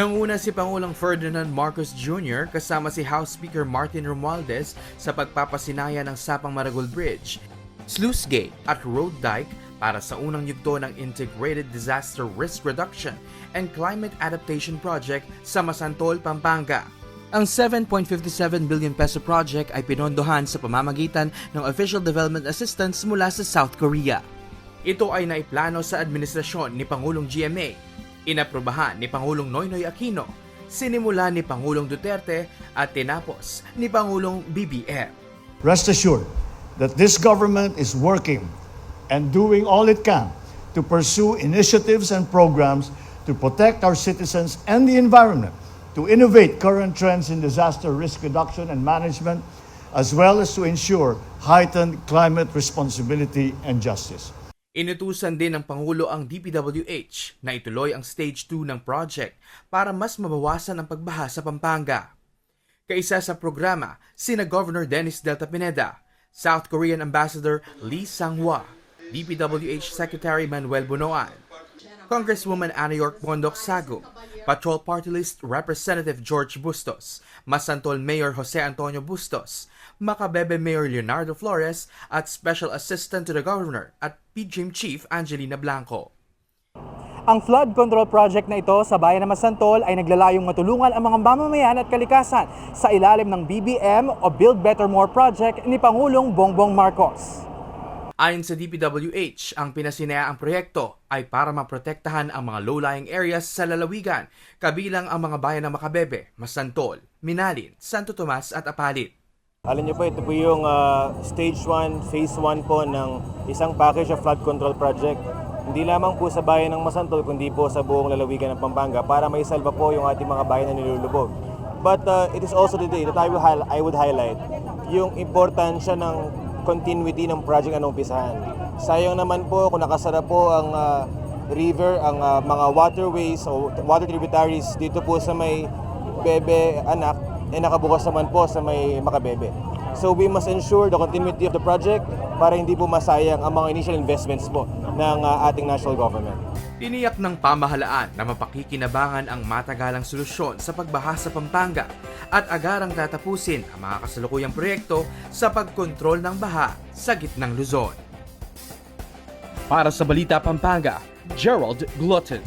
Nanguna si Pangulong Ferdinand Marcos Jr. kasama si House Speaker Martin Romualdez sa pagpapasinaya ng Sapang Maragol Bridge, Sluice Gate at Road Dike para sa unang yugto ng Integrated Disaster Risk Reduction and Climate Adaptation Project sa Masantol, Pampanga. Ang 7.57 billion peso project ay pinondohan sa pamamagitan ng Official Development Assistance mula sa South Korea. Ito ay naiplano sa administrasyon ni Pangulong GMA, inaprobahan ni Pangulong Noynoy Aquino, sinimula ni Pangulong Duterte at tinapos ni Pangulong BBM. Rest assured that this government is working and doing all it can to pursue initiatives and programs to protect our citizens and the environment, to innovate current trends in disaster risk reduction and management, as well as to ensure heightened climate responsibility and justice. Inutusan din ng Pangulo ang DPWH na ituloy ang Stage 2 ng project para mas mabawasan ang pagbaha sa Pampanga. Kaisa sa programa, sina Governor Dennis Delta Pineda, South Korean Ambassador Lee Sang-hwa, DPWH Secretary Manuel Bunoan, Congresswoman Ana York Bondok Sagu, Patrol Party List Representative George Bustos, Masantol Mayor Jose Antonio Bustos, Macabebe Mayor Leonardo Flores at Special Assistant to the Governor at PGIM Chief Angelina Blanco. Ang flood control project na ito sa bayan ng Masantol ay naglalayong matulungan ang mga mamamayan at kalikasan sa ilalim ng BBM o Build Better More project ni Pangulong Bongbong Marcos. Ayon sa DPWH, ang pinasinayaang proyekto ay para maprotektahan ang mga low-lying areas sa lalawigan, kabilang ang mga bayan ng Macabebe, Masantol, Minalin, Santo Tomas at Apalit. Alam niyo po, ito po yung Stage 1, Phase 1 po ng isang package of flood control project. Hindi lamang po sa bayan ng Masantol, kundi po sa buong lalawigan ng Pampanga para maisalba po yung ating mga bayan na nilulubog. But it is also today that I would highlight yung importansya ng continuity ng project na umpisahan. Sayang naman po kung nakasara po ang river, ang mga waterways o water tributaries dito po sa may Bebe Anak, nakabukas naman po sa may Macabebe. So we must ensure the continuity of the project para hindi po masayang ang mga initial investments po ng ating national government. Tiniyak ng pamahalaan na mapakikinabangan ang matagalang solusyon sa pagbaha sa Pampanga at agarang tatapusin ang mga kasalukuyang proyekto sa pagkontrol ng baha sa gitnang Luzon. Para sa Balita Pampanga, Gerald Glutton.